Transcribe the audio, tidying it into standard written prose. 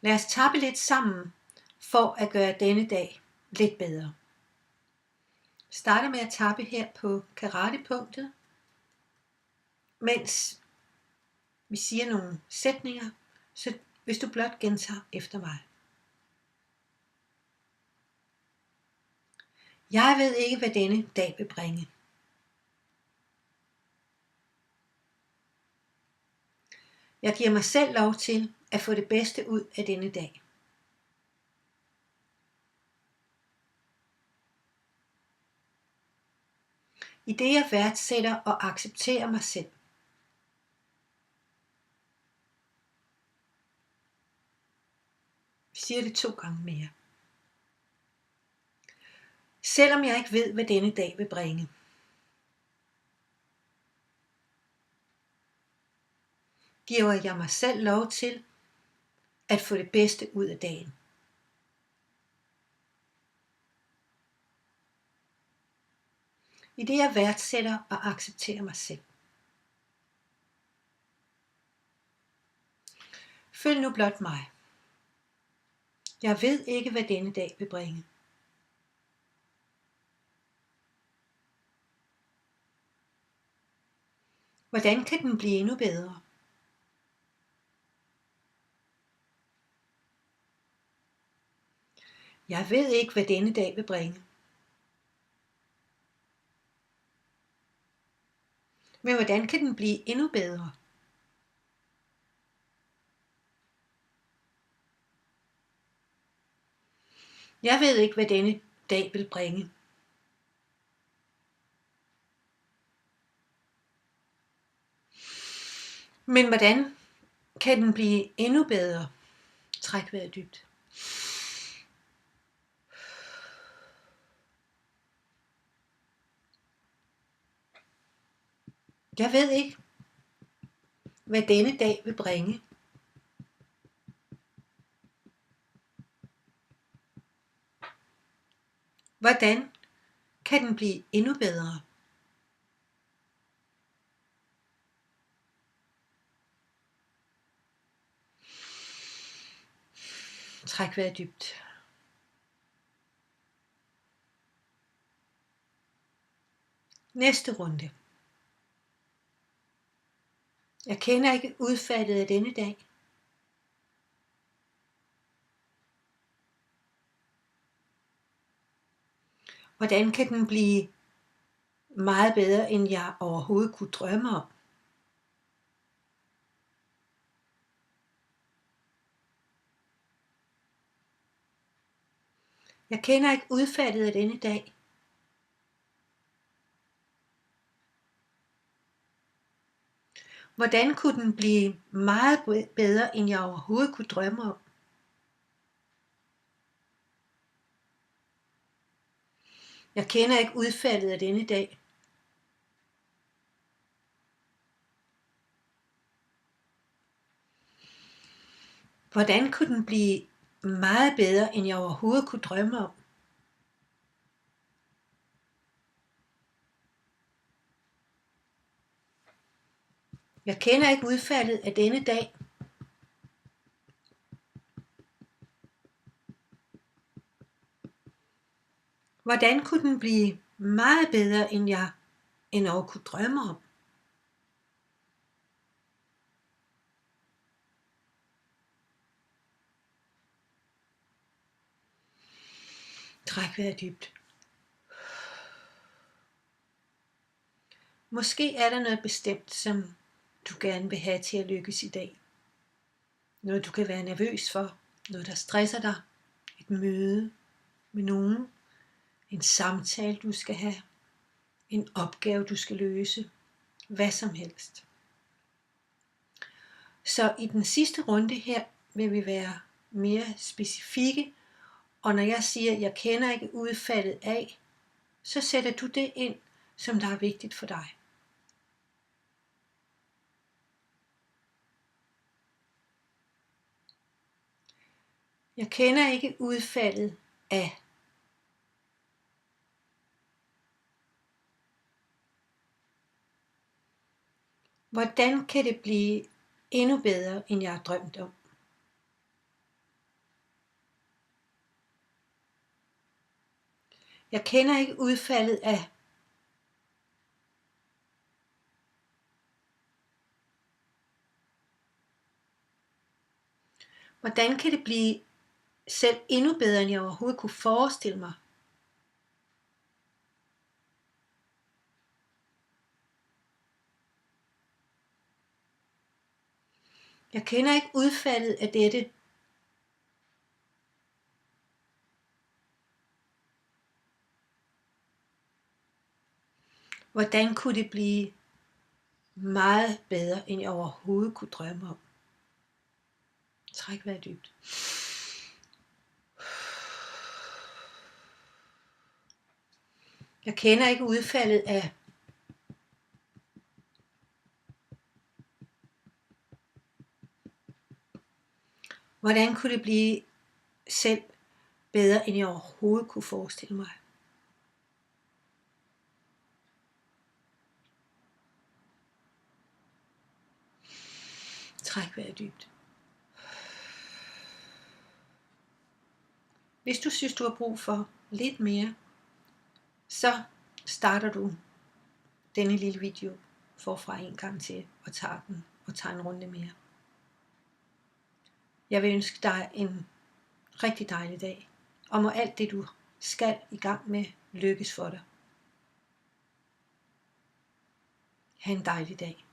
Lad os tappe lidt sammen for at gøre denne dag lidt bedre. Starter med at tappe her på karatepunktet, mens vi siger nogle sætninger, så hvis du blot gentager efter mig. Jeg ved ikke, hvad denne dag vil bringe. Jeg giver mig selv lov til at få det bedste ud af denne dag. I det jeg værdsætter og accepterer mig selv. Vi siger det 2 gange mere. Selvom jeg ikke ved, hvad denne dag vil bringe. Giver jeg mig selv lov til at få det bedste ud af dagen. I det jeg værdsætter og accepterer mig selv. Følg nu blot mig. Jeg ved ikke, hvad denne dag vil bringe. Hvordan kan den blive endnu bedre? Jeg ved ikke, hvad denne dag vil bringe. Men hvordan kan den blive endnu bedre? Jeg ved ikke, hvad denne dag vil bringe. Men hvordan kan den blive endnu bedre? Træk vejret dybt. Jeg ved ikke, hvad denne dag vil bringe. Hvordan kan den blive endnu bedre? Træk vejret dybt. Næste runde. Jeg kender ikke udfaldet af denne dag. Hvordan kan den blive meget bedre, end jeg overhovedet kunne drømme om? Jeg kender ikke udfaldet af denne dag. Hvordan kunne den blive meget bedre, end jeg overhovedet kunne drømme om? Jeg kender ikke udfaldet af denne dag. Hvordan kunne den blive meget bedre, end jeg overhovedet kunne drømme om? Jeg kender ikke udfaldet af denne dag. Hvordan kunne den blive meget bedre, end jeg endnu kunne drømme om? Træk vejret dybt. Måske er der noget bestemt, som du gerne vil have til at lykkes i dag. Noget du kan være nervøs for. Noget der stresser dig. Et møde med nogen. En samtale du skal have. En opgave du skal løse. Hvad som helst. Så i den sidste runde her vil vi være mere specifikke. Og når jeg siger, at jeg kender ikke udfaldet af, så sætter du det ind, som der er vigtigt for dig. Jeg kender ikke udfaldet af. Hvordan kan det blive endnu bedre, end jeg har drømt om? Jeg kender ikke udfaldet af hvordan kan det blive selv endnu bedre, end jeg overhovedet kunne forestille mig. Jeg kender ikke udfaldet af dette. Hvordan kunne det blive meget bedre, end jeg overhovedet kunne drømme om? Træk vejret dybt. Jeg kender ikke udfaldet af hvordan kunne det blive selv bedre, end jeg overhovedet kunne forestille mig. Træk vejret dybt. Hvis du synes, du har brug for lidt mere, så starter du denne lille video forfra en gang til og tager en runde mere. Jeg vil ønske dig en rigtig dejlig dag, og må alt det du skal i gang med lykkes for dig. Ha' en dejlig dag.